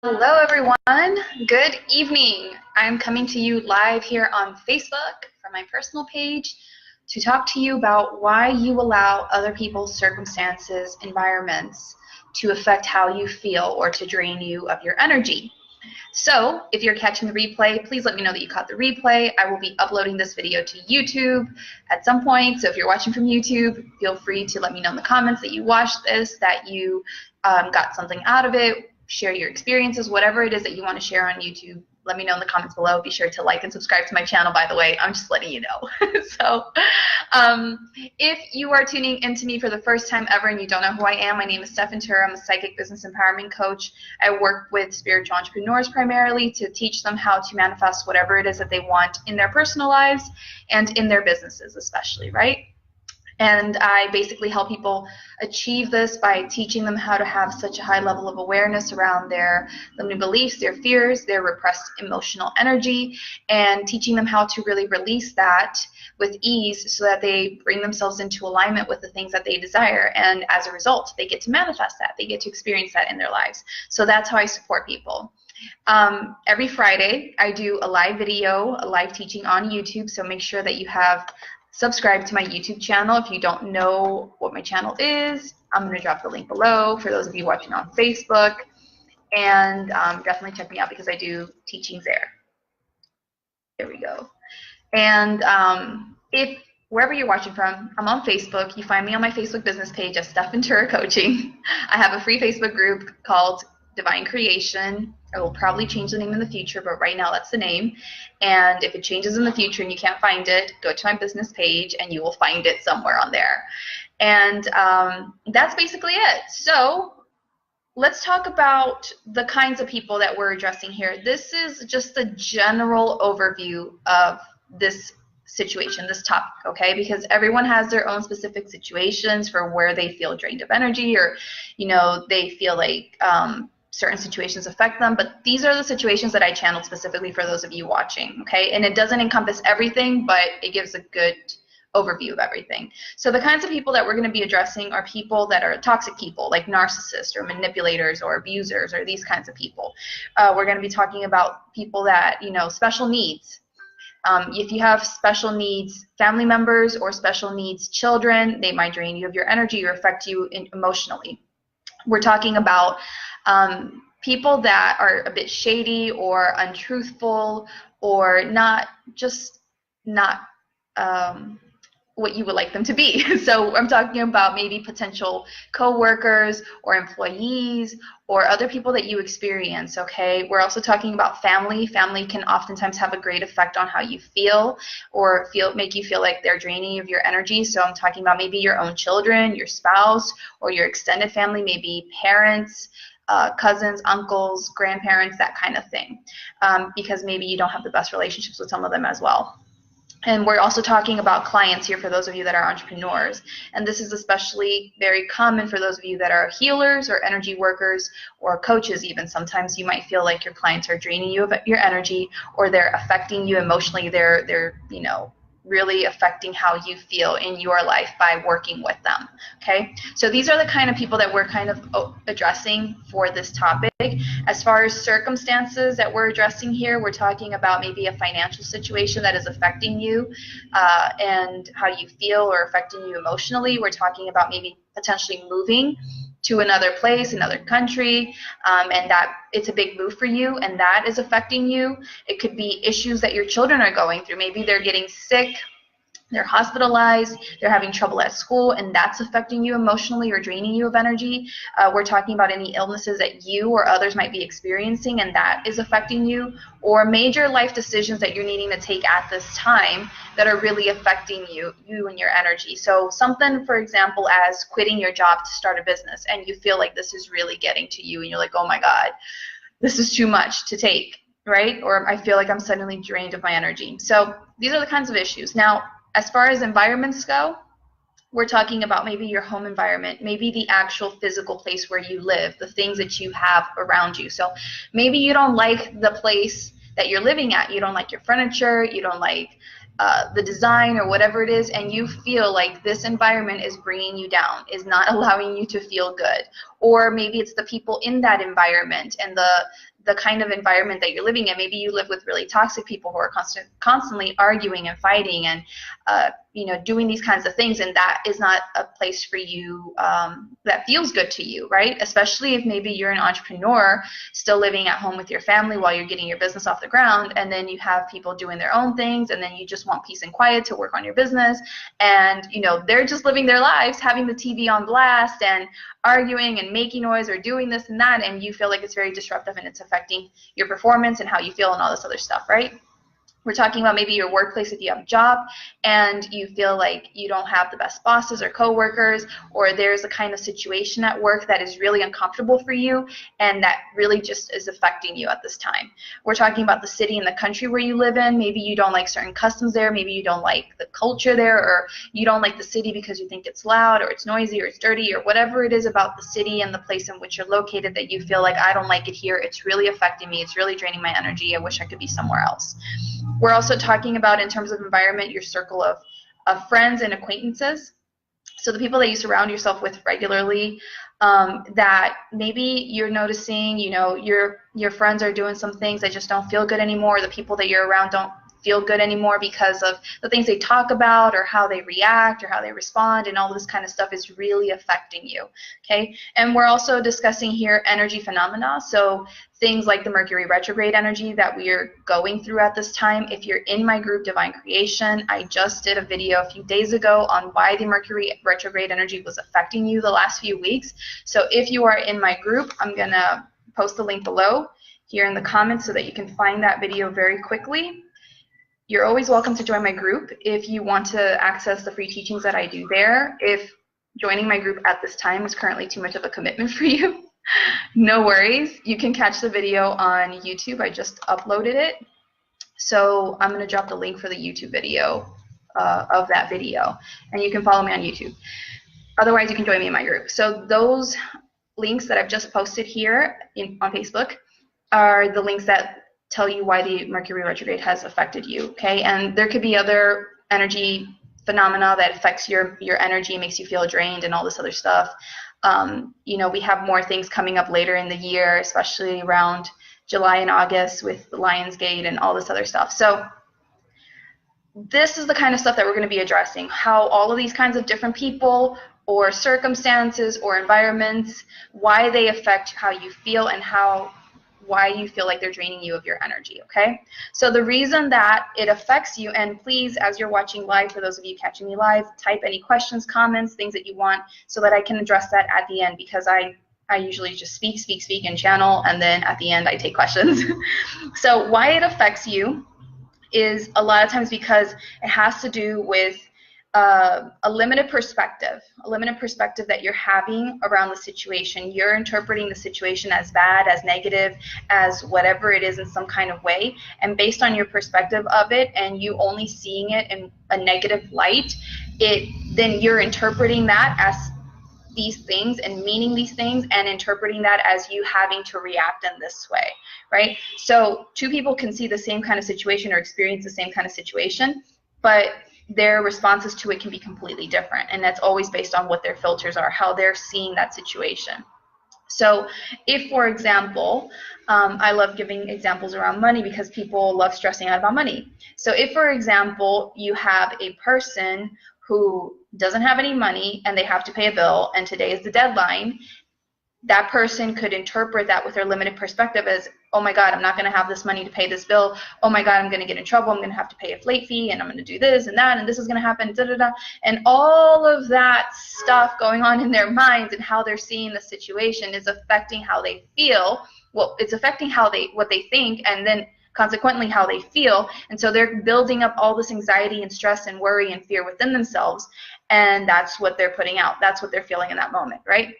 Hello, everyone. Good evening. I'm coming to you live here on Facebook from my personal page to talk to you about why you allow other people's circumstances, environments to affect how you feel or to drain you of your energy. So, if you're catching the replay, please let me know that you caught the replay. I will be uploading this video to YouTube at some point. So, if you're watching from YouTube, feel free to let me know in the comments that you watched this, that you got something out of it. Share your experiences, whatever it is that you want to share on YouTube. Let me know in the comments below. Be sure to like and subscribe to my channel, by the way. I'm just letting you know. So, if you are tuning into me for the first time ever and you don't know who I am, my name is Stef. I'm a psychic business empowerment coach. I work with spiritual entrepreneurs primarily to teach them how to manifest whatever it is that they want in their personal lives and in their businesses especially, right? And I basically help people achieve this by teaching them how to have such a high level of awareness around their limiting beliefs, their fears, their repressed emotional energy, and teaching them how to really release that with ease so that they bring themselves into alignment with the things that they desire. And as a result, they get to manifest that. They get to experience that in their lives. So that's how I support people. Every Friday, I do a live video, a live teaching on YouTube. So make sure that you have subscribe to my YouTube channel. If you don't know what my channel is, I'm going to drop the link below for those of you watching on Facebook. And definitely check me out because I do teachings there. There we go. And if wherever you're watching from, I'm on Facebook. You find me on my Facebook business page as Stef Coaching. I have a free Facebook group called Divine Creation. I will probably change the name in the future, but right now that's the name. And if it changes in the future and you can't find it, go to my business page and you will find it somewhere on there. And that's basically it. So let's talk about the kinds of people that we're addressing here. This is just a general overview of this situation, this topic, okay? Because everyone has their own specific situations for where they feel drained of energy, or, they feel like certain situations affect them, but these are the situations that I channeled specifically for those of you watching, okay? And it doesn't encompass everything, but it gives a good overview of everything. So the kinds of people that we're going to be addressing are people that are toxic people, like narcissists or manipulators or abusers or these kinds of people. We're going to be talking about people that, special needs. If you have special needs family members or special needs children, they might drain you of your energy or affect you emotionally. We're talking about people that are a bit shady or untruthful or not what you would like them to be. So I'm talking about maybe potential co-workers or employees or other people that you experience, okay? We're also talking about family. Family can oftentimes have a great effect on how you feel or make you feel like they're draining you of your energy. So I'm talking about maybe your own children, your spouse, or your extended family, maybe parents, cousins, uncles, grandparents, that kind of thing, because maybe you don't have the best relationships with some of them as well. And we're also talking about clients here for those of you that are entrepreneurs. And this is especially very common for those of you that are healers or energy workers or coaches even. Sometimes you might feel like your clients are draining you of your energy or they're affecting you emotionally. They're really affecting how you feel in your life by working with them, okay? So these are the kind of people that we're kind of addressing for this topic. As far as circumstances that we're addressing here, we're talking about maybe a financial situation that is affecting you and how you feel or affecting you emotionally. We're talking about maybe potentially moving to another place, another country, and that it's a big move for you and that is affecting you. It could be issues that your children are going through. Maybe they're getting sick, they're hospitalized, they're having trouble at school, and that's affecting you emotionally or draining you of energy. We're talking about any illnesses that you or others might be experiencing, and that is affecting you, or major life decisions that you're needing to take at this time that are really affecting you and your energy. So something, for example, as quitting your job to start a business, and you feel like this is really getting to you, and you're like, oh my God, this is too much to take, right? Or I feel like I'm suddenly drained of my energy. So these are the kinds of issues. Now, as far as environments go, we're talking about maybe your home environment, maybe the actual physical place where you live, the things that you have around you. So maybe you don't like the place that you're living at. You don't like your furniture. You don't like the design or whatever it is, and you feel like this environment is bringing you down, is not allowing you to feel good. Or maybe it's the people in that environment and the kind of environment that you're living in. Maybe you live with really toxic people who are constantly arguing and fighting and doing these kinds of things, and that is not a place for you that feels good to you, right? Especially if maybe you're an entrepreneur still living at home with your family while you're getting your business off the ground, and then you have people doing their own things, and then you just want peace and quiet to work on your business, and they're just living their lives, having the TV on blast and arguing and making noise or doing this and that, and you feel like it's very disruptive and it's affecting your performance and how you feel and all this other stuff, right? We're talking about maybe your workplace if you have a job and you feel like you don't have the best bosses or coworkers, or there's a kind of situation at work that is really uncomfortable for you and that really just is affecting you at this time. We're talking about the city and the country where you live in. Maybe you don't like certain customs there. Maybe you don't like the culture there, or you don't like the city because you think it's loud or it's noisy or it's dirty, or whatever it is about the city and the place in which you're located that you feel like, I don't like it here. It's really affecting me. It's really draining my energy. I wish I could be somewhere else. We're also talking about, in terms of environment, your circle of friends and acquaintances. So the people that you surround yourself with regularly, that maybe you're noticing, your friends are doing some things that just don't feel good anymore. The people that you're around don't feel good anymore because of the things they talk about or how they react or how they respond, and all this kind of stuff is really affecting you, okay? And we're also discussing here energy phenomena, so things like the Mercury Retrograde energy that we are going through at this time. If you're in my group Divine Creation, I just did a video a few days ago on why the Mercury Retrograde energy was affecting you the last few weeks. So if you are in my group, I'm gonna post the link below here in the comments so that you can find that video very quickly. You're always welcome to join my group if you want to access the free teachings that I do there. If joining my group at this time is currently too much of a commitment for you, no worries. You can catch the video on YouTube. I just uploaded it. So I'm going to drop the link for the YouTube video of that video, and you can follow me on YouTube. Otherwise, you can join me in my group. So those links that I've just posted here on Facebook are the links that tell you why the Mercury retrograde has affected you, okay? And there could be other energy phenomena that affects your energy, makes you feel drained and all this other stuff. We have more things coming up later in the year, especially around July and August with the Lionsgate and all this other stuff. So this is the kind of stuff that we're going to be addressing, how all of these kinds of different people or circumstances or environments, why they affect how you feel and why you feel like they're draining you of your energy, okay? So the reason that it affects you, and please, as you're watching live, for those of you catching me live, type any questions, comments, things that you want so that I can address that at the end, because I usually just speak, and channel, and then at the end I take questions. So why it affects you is a lot of times because it has to do with a limited perspective that you're having around the situation. You're interpreting the situation as bad, as negative, as whatever it is in some kind of way, and based on your perspective of it and you only seeing it in a negative light, then you're interpreting that as these things and meaning these things and interpreting that as you having to react in this way, right? So two people can see the same kind of situation or experience the same kind of situation, but their responses to it can be completely different, and that's always based on what their filters are, how they're seeing that situation. So if, for example, I love giving examples around money because people love stressing out about money. So if, for example, you have a person who doesn't have any money and they have to pay a bill and today is the deadline, that person could interpret that with their limited perspective as, oh my God, I'm not going to have this money to pay this bill. Oh my God, I'm going to get in trouble. I'm going to have to pay a late fee, and I'm going to do this and that, and this is going to happen, da da da. And all of that stuff going on in their minds and how they're seeing the situation is affecting how they feel. Well, it's affecting what they think, and then consequently how they feel. And so they're building up all this anxiety and stress and worry and fear within themselves, and that's what they're putting out. That's what they're feeling in that moment, right?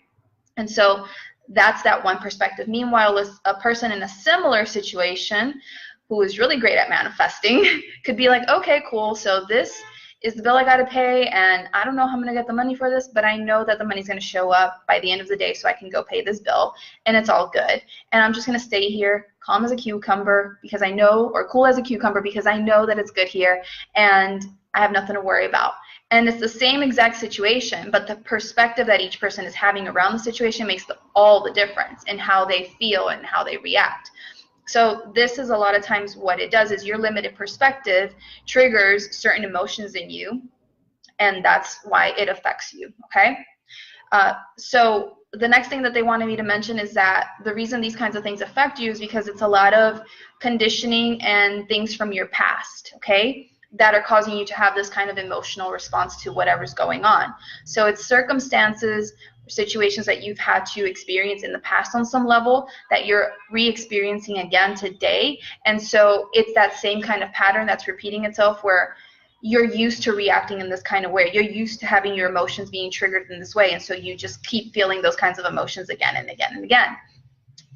And so that's that one perspective. Meanwhile, a person in a similar situation who is really great at manifesting could be like, okay, cool, so this is the bill I got to pay, and I don't know how I'm going to get the money for this, but I know that the money's going to show up by the end of the day so I can go pay this bill, and it's all good. And I'm just going to stay here calm as a cucumber because I know, or cool as a cucumber because I know that it's good here, and I have nothing to worry about. And it's the same exact situation, but the perspective that each person is having around the situation makes all the difference in how they feel and how they react. So this is a lot of times what it does is your limited perspective triggers certain emotions in you, and that's why it affects you, okay? So the next thing that they wanted me to mention is that the reason these kinds of things affect you is because it's a lot of conditioning and things from your past, okay, that are causing you to have this kind of emotional response to whatever's going on. So it's circumstances, situations that you've had to experience in the past on some level that you're re-experiencing again today. And so it's that same kind of pattern that's repeating itself where you're used to reacting in this kind of way. You're used to having your emotions being triggered in this way. And so you just keep feeling those kinds of emotions again and again and again.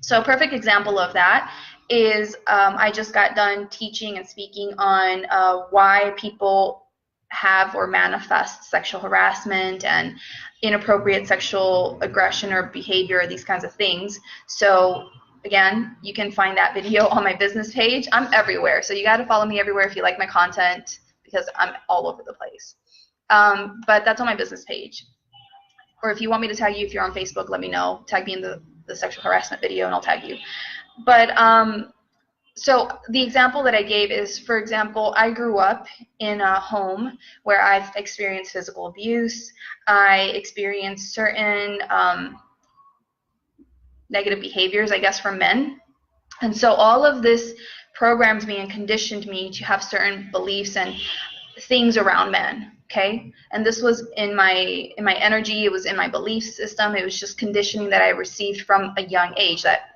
So a perfect example of that is I just got done teaching and speaking on why people have or manifest sexual harassment and inappropriate sexual aggression or behavior, or these kinds of things. So again, you can find that video on my business page. I'm everywhere, so you got to follow me everywhere if you like my content, because I'm all over the place. But that's on my business page. Or if you want me to tag you, if you're on Facebook, let me know. Tag me in the sexual harassment video and I'll tag you. But so the example that I gave is, for example, I grew up in a home where I've experienced physical abuse. I experienced certain negative behaviors, I guess, from men. And so all of this programmed me and conditioned me to have certain beliefs and things around men, okay? And this was in my energy, it was in my belief system, it was just conditioning that I received from a young age, that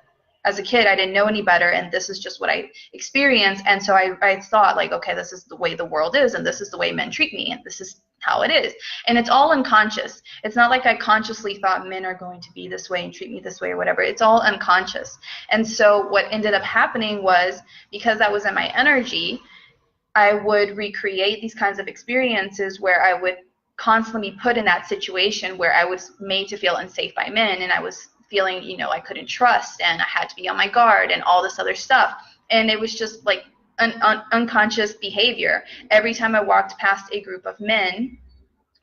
as a kid I didn't know any better, and this is just what I experienced. And so I thought, like, okay, this is the way the world is, and this is the way men treat me, and this is how it is. And it's all unconscious. It's not like I consciously thought men are going to be this way and treat me this way or whatever. It's all unconscious. And so what ended up happening was, because that was in my energy, I would recreate these kinds of experiences where I would constantly be put in that situation where I was made to feel unsafe by men, and I was feeling, you know, I couldn't trust, and I had to be on my guard and all this other stuff. And it was just like an unconscious behavior. Every time I walked past a group of men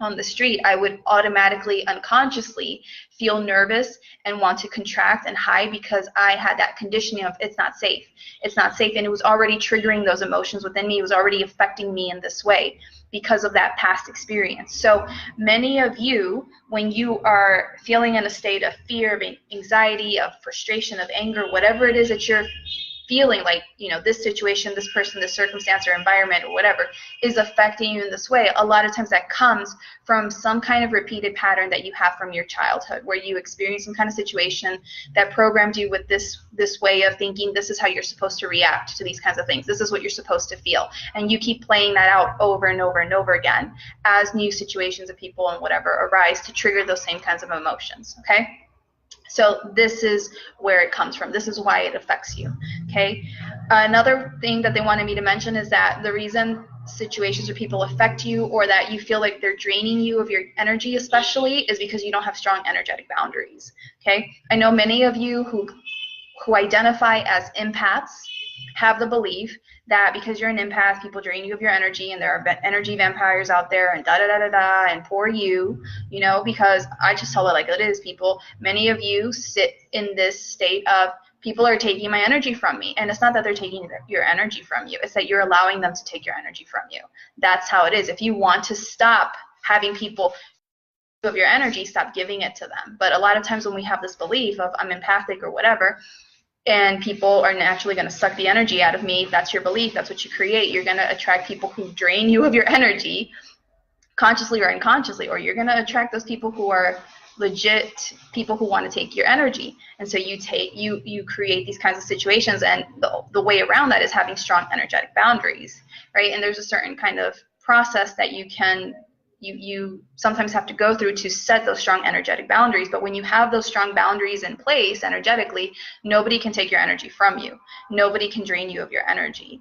on the street, I would automatically, unconsciously feel nervous and want to contract and hide, because I had that conditioning of it's not safe. It's not safe. And it was already triggering those emotions within me. It was already affecting me in this way because of that past experience. So many of you, when you are feeling in a state of fear, of anxiety, of frustration, of anger, whatever it is that you're feeling, like, you know, this situation, this person, this circumstance or environment or whatever is affecting you in this way, a lot of times that comes from some kind of repeated pattern that you have from your childhood, where you experience some kind of situation that programmed you with this way of thinking, this is how you're supposed to react to these kinds of things, this is what you're supposed to feel, and you keep playing that out over and over and over again as new situations of people and whatever arise to trigger those same kinds of emotions, okay? So this is where it comes from. This is why it affects you, okay? Another thing that they wanted me to mention is that the reason situations or people affect you, or that you feel like they're draining you of your energy especially, is because you don't have strong energetic boundaries, okay? I know many of you who identify as empaths have the belief that because you're an empath, people drain you of your energy, and there are energy vampires out there, and da-da-da-da-da, and poor you, you know, because I just tell it like it is, people. Many of you sit in this state of, people are taking my energy from me. And it's not that they're taking your energy from you. It's that you're allowing them to take your energy from you. That's how it is. If you want to stop having people of your energy, stop giving it to them. But a lot of times when we have this belief of I'm empathic or whatever, and people are naturally going to suck the energy out of me, that's your belief, that's what you create. You're going to attract people who drain you of your energy, consciously or unconsciously, or you're going to attract those people who are legit people who want to take your energy. And so you create these kinds of situations, and the way around that is having strong energetic boundaries, right? And there's a certain kind of process that you can you sometimes have to go through to set those strong energetic boundaries. But when you have those strong boundaries in place energetically, nobody can take your energy from you. Nobody can drain you of your energy.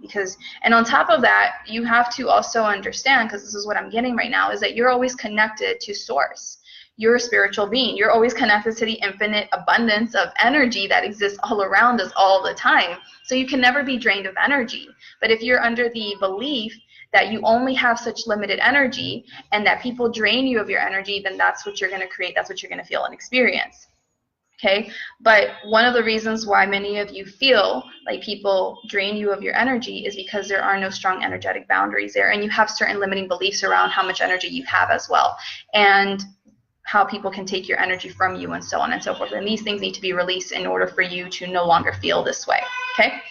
And on top of that, you have to also understand, because this is what I'm getting right now, is that you're always connected to source. You're a spiritual being. You're always connected to the infinite abundance of energy that exists all around us all the time. So you can never be drained of energy. But if you're under the belief that you only have such limited energy and that people drain you of your energy, then that's what you're going to create. That's what you're going to feel and experience. Okay? But one of the reasons why many of you feel like people drain you of your energy is because there are no strong energetic boundaries there, and you have certain limiting beliefs around how much energy you have as well, and how people can take your energy from you, and so on and so forth. And these things need to be released in order for you to no longer feel this way. Okay?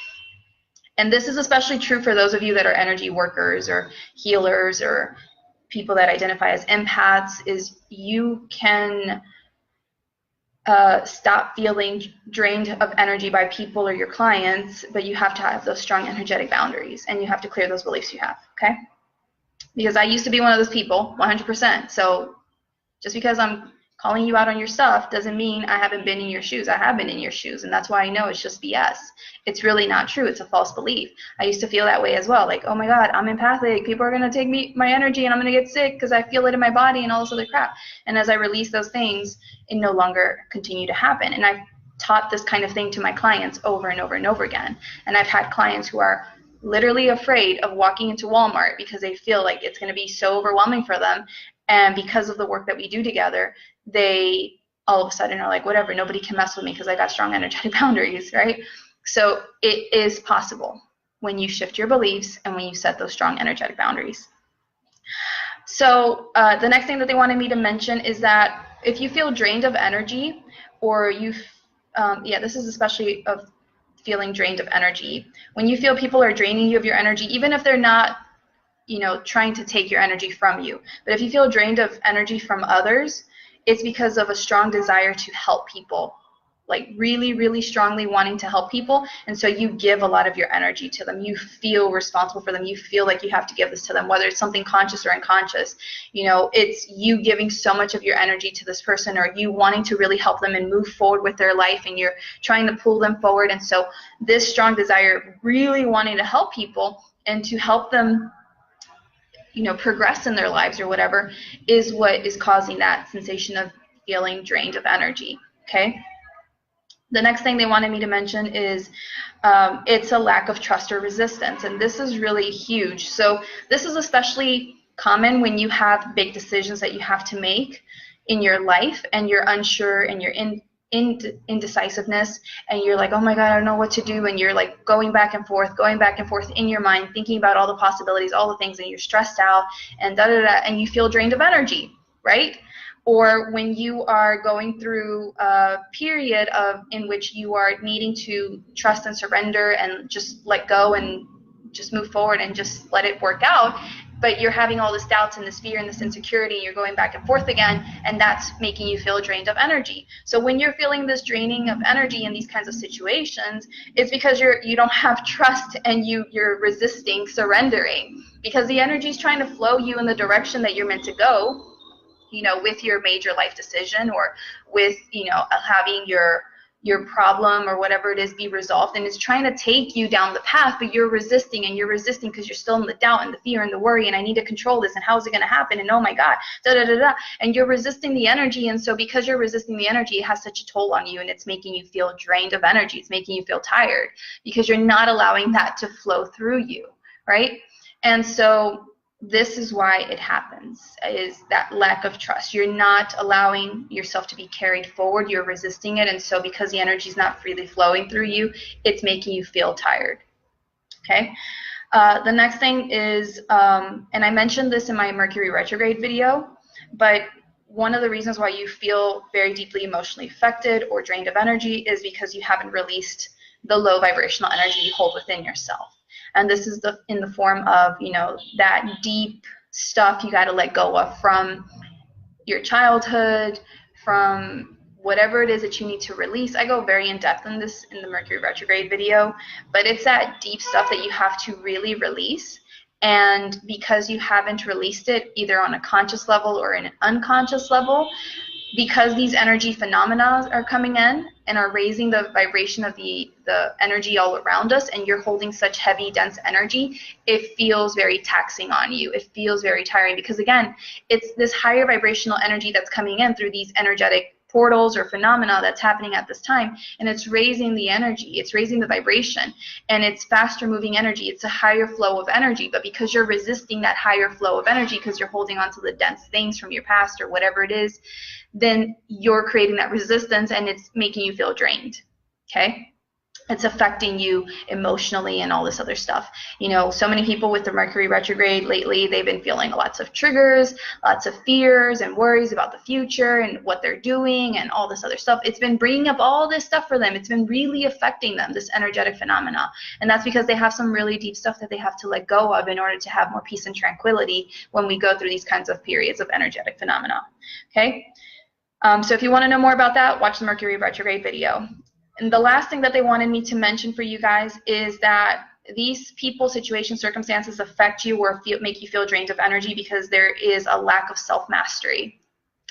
And this is especially true for those of you that are energy workers or healers or people that identify as empaths, is you can stop feeling drained of energy by people or your clients, but you have to have those strong energetic boundaries, and you have to clear those beliefs you have, okay? Because I used to be one of those people, 100%. So just because I'm calling you out on your stuff doesn't mean I haven't been in your shoes. I have been in your shoes, and that's why I know it's just BS. It's really not true. It's a false belief. I used to feel that way as well. Like, oh my God, I'm empathic. People are going to take my energy, and I'm going to get sick because I feel it in my body and all this other crap. And as I release those things, it no longer continue to happen. And I've taught this kind of thing to my clients over and over and over again. And I've had clients who are literally afraid of walking into Walmart because they feel like it's going to be so overwhelming for them. And because of the work that we do together, they all of a sudden are like, whatever, nobody can mess with me because I got strong energetic boundaries, right? So it is possible when you shift your beliefs and when you set those strong energetic boundaries. So the next thing that they wanted me to mention is that if you feel drained of energy, or this is especially of feeling drained of energy, when you feel people are draining you of your energy, even if they're not trying to take your energy from you. But if you feel drained of energy from others, it's because of a strong desire to help people, like really, really strongly wanting to help people. And so you give a lot of your energy to them. You feel responsible for them. You feel like you have to give this to them, whether it's something conscious or unconscious. It's you giving so much of your energy to this person, or you wanting to really help them and move forward with their life, and you're trying to pull them forward. And so this strong desire of really wanting to help people and to help them progress in their lives or whatever is what is causing that sensation of feeling drained of energy, okay? The next thing they wanted me to mention is it's a lack of trust or resistance, and this is really huge. So this is especially common when you have big decisions that you have to make in your life, and you're unsure, and you're indecisiveness, and you're like, oh my God, I don't know what to do, and you're like going back and forth in your mind, thinking about all the possibilities, all the things, and you're stressed out, and and you feel drained of energy, right? Or when you are going through a period in which you are needing to trust and surrender and just let go and just move forward and just let it work out, but you're having all this doubts and this fear and this insecurity, and you're going back and forth again, and that's making you feel drained of energy. So when you're feeling this draining of energy in these kinds of situations, it's because you don't have trust, and you're resisting surrendering, because the energy is trying to flow you in the direction that you're meant to go, with your major life decision, or with, having your problem or whatever it is be resolved, and it's trying to take you down the path, but you're resisting because you're still in the doubt and the fear and the worry, and I need to control this, and how is it going to happen, and oh my God, and you're resisting the energy. And so because you're resisting the energy, it has such a toll on you, and it's making you feel drained of energy. It's making you feel tired because you're not allowing that to flow through you, right? And so this is why it happens, is that lack of trust. You're not allowing yourself to be carried forward. You're resisting it. And so because the energy is not freely flowing through you, it's making you feel tired. Okay. The next thing is, and I mentioned this in my Mercury Retrograde video, but one of the reasons why you feel very deeply emotionally affected or drained of energy is because you haven't released the low vibrational energy you hold within yourself. And this is in the form of, that deep stuff you got to let go of from your childhood, from whatever it is that you need to release. I go very in depth in this in the Mercury Retrograde video, but it's that deep stuff that you have to really release And because you haven't released it either on a conscious level or an unconscious level, because these energy phenomena are coming in and are raising the vibration of the energy all around us, and you're holding such heavy, dense energy, it feels very taxing on you. It feels very tiring because, again, it's this higher vibrational energy that's coming in through these energetic portals or phenomena that's happening at this time, and it's raising the energy, it's raising the vibration, and it's faster moving energy, it's a higher flow of energy. But because you're resisting that higher flow of energy because you're holding on to the dense things from your past or whatever it is, then you're creating that resistance and it's making you feel drained. Okay? It's affecting you emotionally and all this other stuff. You know, so many people with the Mercury retrograde lately, they've been feeling lots of triggers, lots of fears and worries about the future and what they're doing and all this other stuff. It's been bringing up all this stuff for them. It's been really affecting them, this energetic phenomena. And that's because they have some really deep stuff that they have to let go of in order to have more peace and tranquility when we go through these kinds of periods of energetic phenomena. Okay? So if you want to know more about that, watch the Mercury retrograde video. And the last thing that they wanted me to mention for you guys is that these people, situations, circumstances affect you or make you feel drained of energy because there is a lack of self-mastery.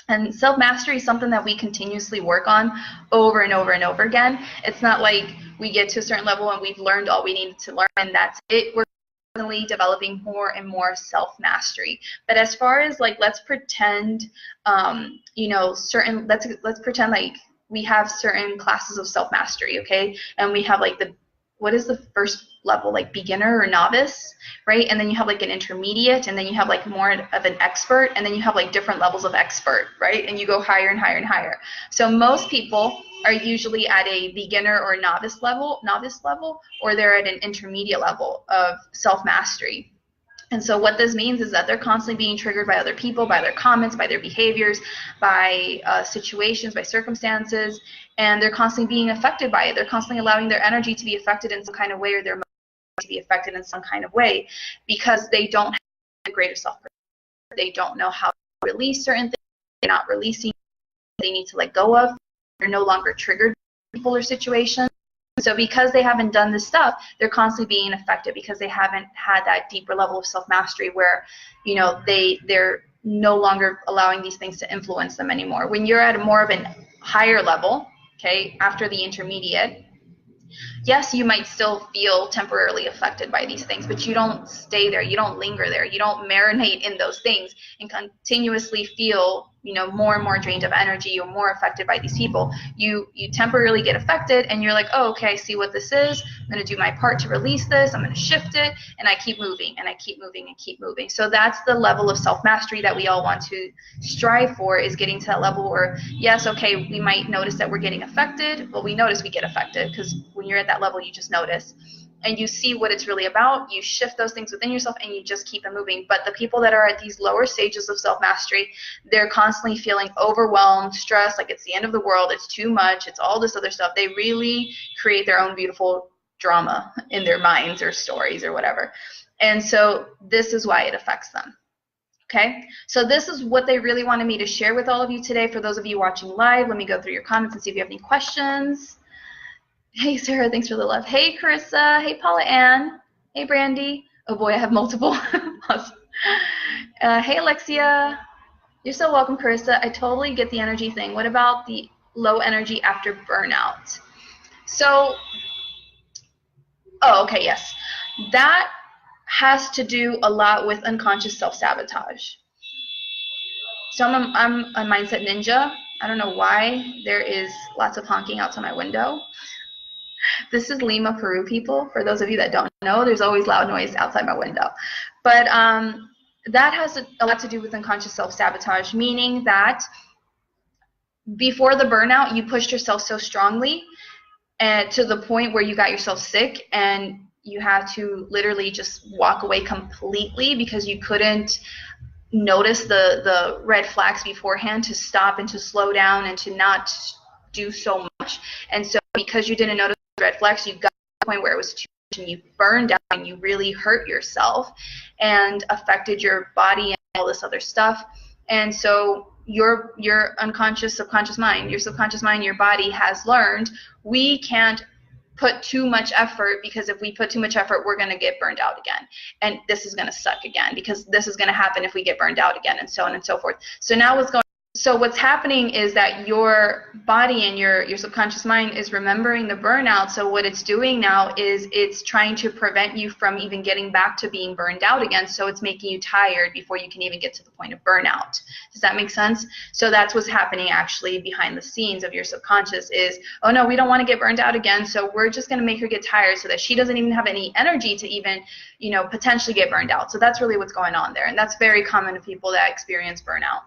And self-mastery is something that we continuously work on over and over and over again. It's not like we get to a certain level and we've learned all we needed to learn and that's it. We're constantly developing more and more self-mastery. But as far as like, let's pretend, you know, let's pretend like we have certain classes of self-mastery, okay? And we have like what is the first level, like beginner or novice, right? And then you have like an intermediate, and then you have like more of an expert, and then you have like different levels of expert, right? And you go higher and higher and higher. So most people are usually at a beginner or novice level, or they're at an intermediate level of self-mastery. And so what this means is that they're constantly being triggered by other people, by their comments, by their behaviors, by situations, by circumstances, and they're constantly being affected by it. They're constantly allowing their energy to be affected in some kind of way, or their emotions to be affected in some kind of way, because they don't have a greater self-perception. They don't know how to release certain things. They're not releasing. They need to let go of. They're no longer triggered by people or situations. So because they haven't done this stuff, they're constantly being affected because they haven't had that deeper level of self-mastery where, you know, they're no longer allowing these things to influence them anymore. When you're at more of a higher level, okay, after the intermediate, yes, you might still feel temporarily affected by these things, but you don't stay there. You don't linger there. You don't marinate in those things and continuously feel, you know, more and more drained of energy or more affected by these people. You temporarily get affected and you're like, oh, okay, I see what this is. I'm going to do my part to release this. I'm going to shift it, and I keep moving and I keep moving and keep moving. So that's the level of self-mastery that we all want to strive for, is getting to that level where, yes, okay, we might notice that we're getting affected. Well, we notice we get affected because when you're at that level, you just notice. And you see what it's really about, you shift those things within yourself, and you just keep it moving. But the people that are at these lower stages of self-mastery, they're constantly feeling overwhelmed, stressed, like it's the end of the world, it's too much, it's all this other stuff. They really create their own beautiful drama in their minds or stories or whatever. And so this is why it affects them. Okay, so this is what they really wanted me to share with all of you today. For those of you watching live, let me go through your comments and see if you have any questions. Hey, Sarah, thanks for the love. Hey, Carissa. Hey, Paula Ann. Hey, Brandy. Oh, boy, I have multiple. Awesome. Hey, Alexia. You're so welcome, Carissa. I totally get the energy thing. What about the low energy after burnout? So, oh, okay, yes. That has to do a lot with unconscious self-sabotage. So I'm a mindset ninja. I don't know why there is lots of honking outside my window. This is Lima, Peru, people. For those of you that don't know, there's always loud noise outside my window. But that has a lot to do with unconscious self-sabotage, meaning that before the burnout, you pushed yourself so strongly to the point where you got yourself sick and you had to literally just walk away completely because you couldn't notice the red flags beforehand to stop and to slow down and to not do so much. And so because you didn't notice red flags, you got to the point where it was too much and you burned out and you really hurt yourself and affected your body and all this other stuff. And so your unconscious subconscious mind, your subconscious mind, your body has learned we can't put too much effort, because if we put too much effort, we're going to get burned out again. And this is going to suck again, because this is going to happen if we get burned out again, and so on and so forth. So what's happening is that your body and your subconscious mind is remembering the burnout. So what it's doing now is it's trying to prevent you from even getting back to being burned out again. So it's making you tired before you can even get to the point of burnout. Does that make sense? So that's what's happening actually behind the scenes of your subconscious is, oh no, we don't want to get burned out again. So we're just going to make her get tired so that she doesn't even have any energy to even, potentially get burned out. So that's really what's going on there. And that's very common to people that experience burnout.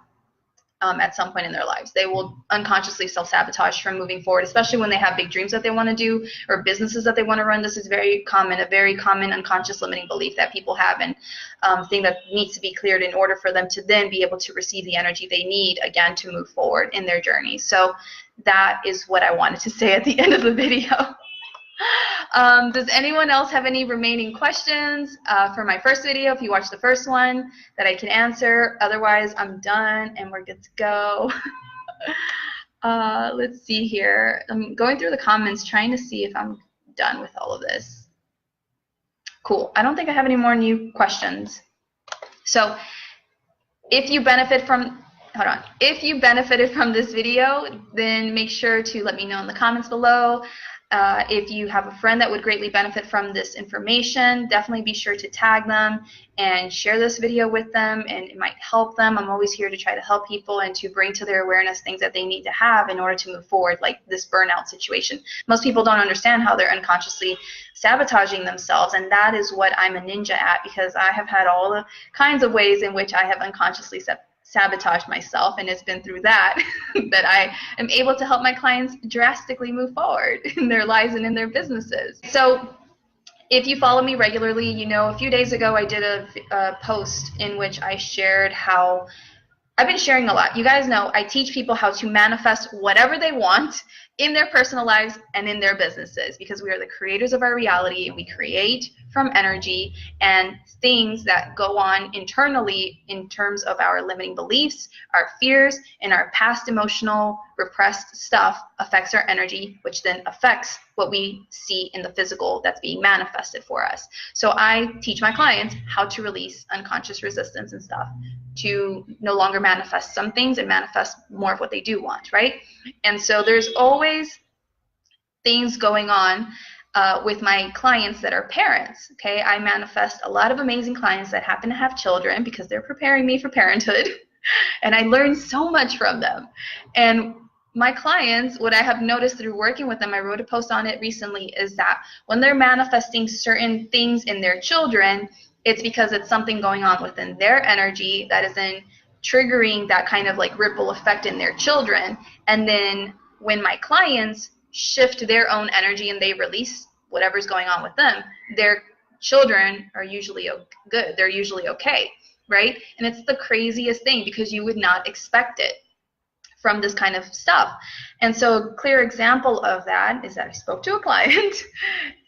At some point in their lives, they will unconsciously self-sabotage from moving forward, especially when they have big dreams that they want to do or businesses that they want to run. This is a very common unconscious limiting belief that people have, and thing that needs to be cleared in order for them to then be able to receive the energy they need again to move forward in their journey. So that is what I wanted to say at the end of the video. Does anyone else have any remaining questions for my first video, if you watched the first one, that I can answer? Otherwise, I'm done and we're good to go. Let's see here. I'm going through the comments trying to see if I'm done with all of this. Cool. I don't think I have any more new questions. So if you benefit from If you benefited from this video, then make sure to let me know in the comments below. If you have a friend that would greatly benefit from this information, definitely be sure to tag them and share this video with them, and it might help them. I'm always here to try to help people and to bring to their awareness things that they need to have in order to move forward, like this burnout situation. Most people don't understand how they're unconsciously sabotaging themselves, and that is what I'm a ninja at, because I have had all the kinds of ways in which I have unconsciously sabotage myself, and it's been through that that I am able to help my clients drastically move forward in their lives and in their businesses. So if you follow me regularly, a few days ago I did a post in which I shared how I've been sharing a lot. You guys know I teach people how to manifest whatever they want in their personal lives and in their businesses, because we are the creators of our reality, and we create from energy, and things that go on internally in terms of our limiting beliefs, our fears, and our past emotional repressed stuff affects our energy, which then affects what we see in the physical that's being manifested for us. So I teach my clients how to release unconscious resistance and stuff to no longer manifest some things and manifest more of what they do want, right? And so there's always things going on with my clients that are parents, okay? I manifest a lot of amazing clients that happen to have children because they're preparing me for parenthood, and I learn so much from them. And my clients, what I have noticed through working with them, I wrote a post on it recently, is that when they're manifesting certain things in their children, it's because it's something going on within their energy that is then triggering that kind of like ripple effect in their children. And then when my clients shift their own energy and they release whatever's going on with them, their children are usually good. They're usually okay, right? And it's the craziest thing, because you would not expect it from this kind of stuff. And so a clear example of that is that I spoke to a client,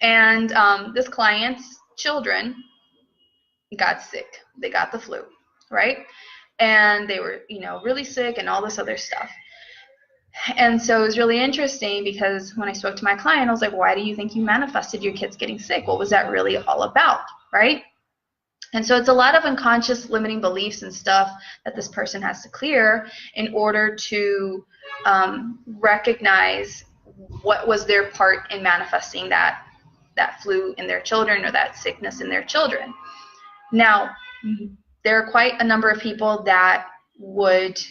and this client's children got sick. They got the flu, right? And they were, really sick and all this other stuff. And so it was really interesting, because when I spoke to my client, I was like, why do you think you manifested your kids getting sick? What was that really all about, right? And so it's a lot of unconscious limiting beliefs and stuff that this person has to clear in order to recognize what was their part in manifesting that flu in their children, or that sickness in their children. Now, there are quite a number of people that would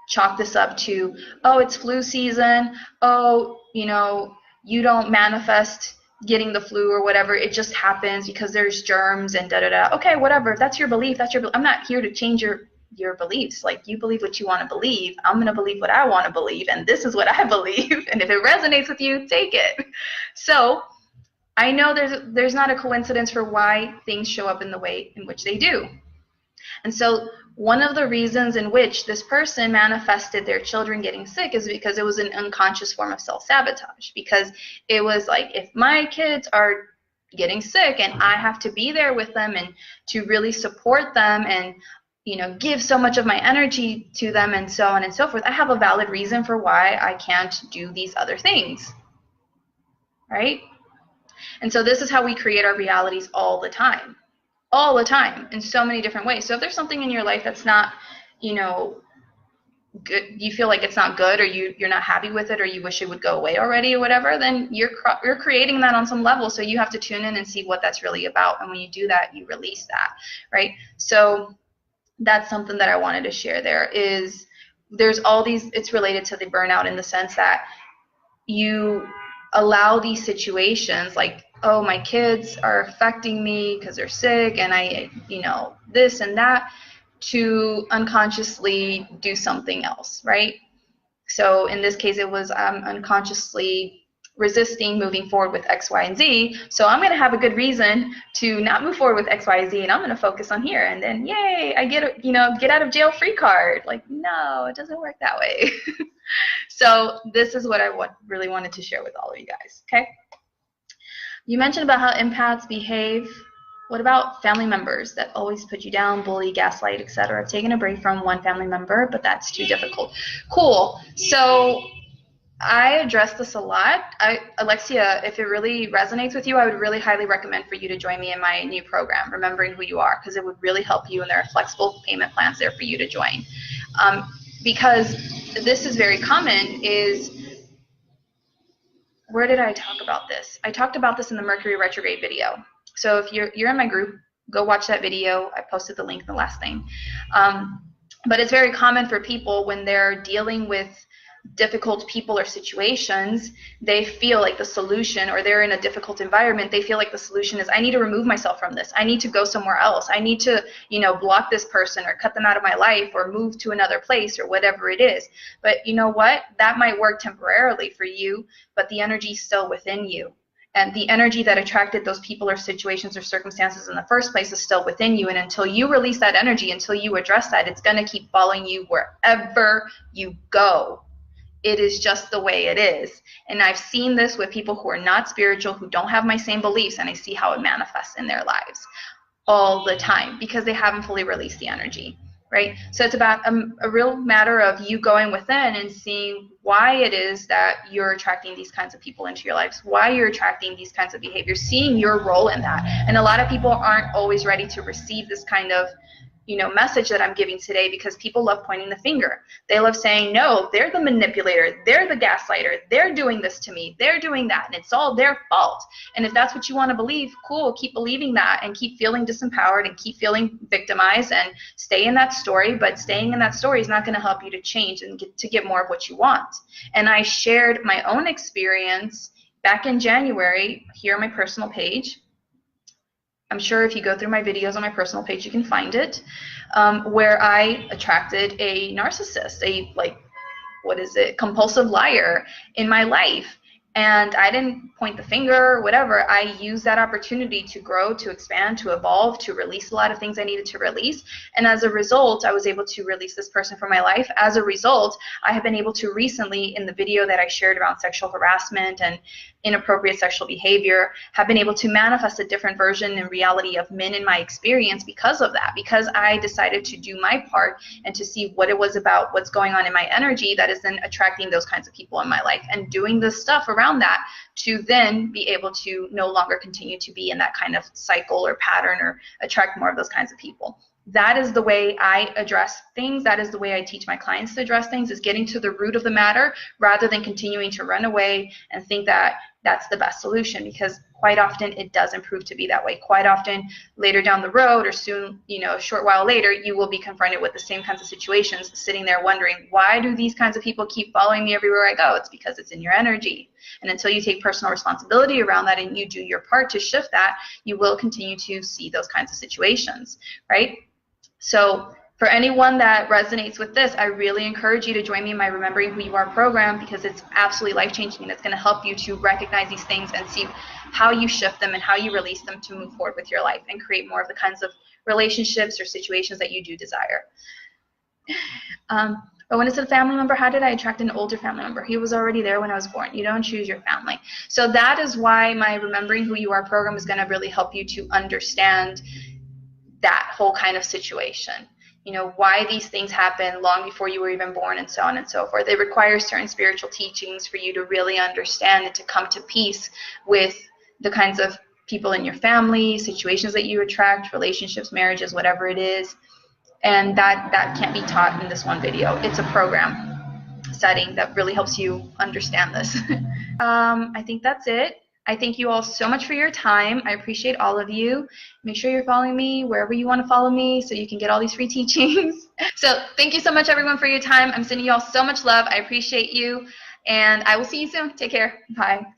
chalk this up to, oh, it's flu season. Oh, you don't manifest getting the flu or whatever. It just happens because there's germs and da-da-da. Okay, whatever. If that's your belief, that's your belief. I'm not here to change your beliefs. Like, you believe what you want to believe. I'm going to believe what I want to believe, and this is what I believe. And if it resonates with you, take it. So I know there's not a coincidence for why things show up in the way in which they do. And so one of the reasons in which this person manifested their children getting sick is because it was an unconscious form of self-sabotage. Because it was like, if my kids are getting sick and I have to be there with them and to really support them and give so much of my energy to them and so on and so forth, I have a valid reason for why I can't do these other things, right? And so this is how we create our realities all the time, in so many different ways. So if there's something in your life that's not, good, you feel like it's not good, or you're not happy with it, or you wish it would go away already or whatever, then you're creating that on some level. So you have to tune in and see what that's really about. And when you do that, you release that, right? So that's something that I wanted to share. There's all these, it's related to the burnout in the sense that you allow these situations like, oh, my kids are affecting me because they're sick, and I, this and that, to unconsciously do something else, right? So in this case, it was unconsciously resisting moving forward with X, Y, and Z. So I'm going to have a good reason to not move forward with X, Y, and Z, and I'm going to focus on here. And then, yay, I get a, get out of jail free card. Like, no, it doesn't work that way. So this is what I really wanted to share with all of you guys, okay? You mentioned about how empaths behave. What about family members that always put you down, bully, gaslight, etc.? I've taken a break from one family member, but that's too difficult. Cool. So I address this a lot. Alexia, if it really resonates with you, I would really highly recommend for you to join me in my new program, Remembering Who You Are, because it would really help you, and there are flexible payment plans there for you to join. Because this is very common. Where did I talk about this? I talked about this in the Mercury Retrograde video. So if you're in my group, go watch that video. I posted the link in the last thing. But it's very common for people when they're dealing with difficult people or situations, they feel like the solution, or they're in a difficult environment, they feel like the solution is, I need to remove myself from this. I need to go somewhere else. I need to, block this person or cut them out of my life or move to another place or whatever it is. But you know what? That might work temporarily for you, but the energy is still within you. And the energy that attracted those people or situations or circumstances in the first place is still within you. And until you release that energy, until you address that, it's going to keep following you wherever you go. It is just the way it is. And I've seen this with people who are not spiritual, who don't have my same beliefs, and I see how it manifests in their lives all the time because they haven't fully released the energy, right? So it's about a real matter of you going within and seeing why it is that you're attracting these kinds of people into your lives, why you're attracting these kinds of behaviors, seeing your role in that. And a lot of people aren't always ready to receive this kind of message that I'm giving today, because people love pointing the finger. They love saying, no, they're the manipulator, they're the gaslighter, they're doing this to me, they're doing that, and it's all their fault. And if that's what you want to believe, cool, keep believing that and keep feeling disempowered and keep feeling victimized and stay in that story. But staying in that story is not going to help you to change and get more of what you want. And I shared my own experience back in January here on my personal page. I'm sure if you go through my videos on my personal page, you can find it, where I attracted a narcissist, compulsive liar in my life. And I didn't point the finger or whatever. I used that opportunity to grow, to expand, to evolve, to release a lot of things I needed to release. And as a result, I was able to release this person from my life. As a result, I have been able to recently, in the video that I shared around sexual harassment and inappropriate sexual behavior, have been able to manifest a different version and reality of men in my experience because of that, because I decided to do my part and to see what it was about, what's going on in my energy that is then attracting those kinds of people in my life, and doing this stuff around that to then be able to no longer continue to be in that kind of cycle or pattern or attract more of those kinds of people. That is the way I address things. That is the way I teach my clients to address things, is getting to the root of the matter rather than continuing to run away and think that that's the best solution, because quite often it doesn't prove to be that way. Quite often later down the road, or soon, a short while later, you will be confronted with the same kinds of situations, sitting there wondering, why do these kinds of people keep following me everywhere I go? It's because it's in your energy. And until you take personal responsibility around that and you do your part to shift that, you will continue to see those kinds of situations, right? So for anyone that resonates with this, I really encourage you to join me in my Remembering Who You Are program, because it's absolutely life-changing, and it's going to help you to recognize these things and see how you shift them and how you release them to move forward with your life and create more of the kinds of relationships or situations that you do desire. But when it's a family member, how did I attract an older family member? He was already there when I was born. You don't choose your family. So that is why my Remembering Who You Are program is going to really help you to understand that whole kind of situation. Why these things happen long before you were even born, and so on and so forth. It requires certain spiritual teachings for you to really understand and to come to peace with the kinds of people in your family, situations that you attract, relationships, marriages, whatever it is. And that can't be taught in this one video. It's a program setting that really helps you understand this. I think that's it. I thank you all so much for your time. I appreciate all of you. Make sure you're following me wherever you want to follow me so you can get all these free teachings. So thank you so much, everyone, for your time. I'm sending you all so much love. I appreciate you. And I will see you soon. Take care. Bye.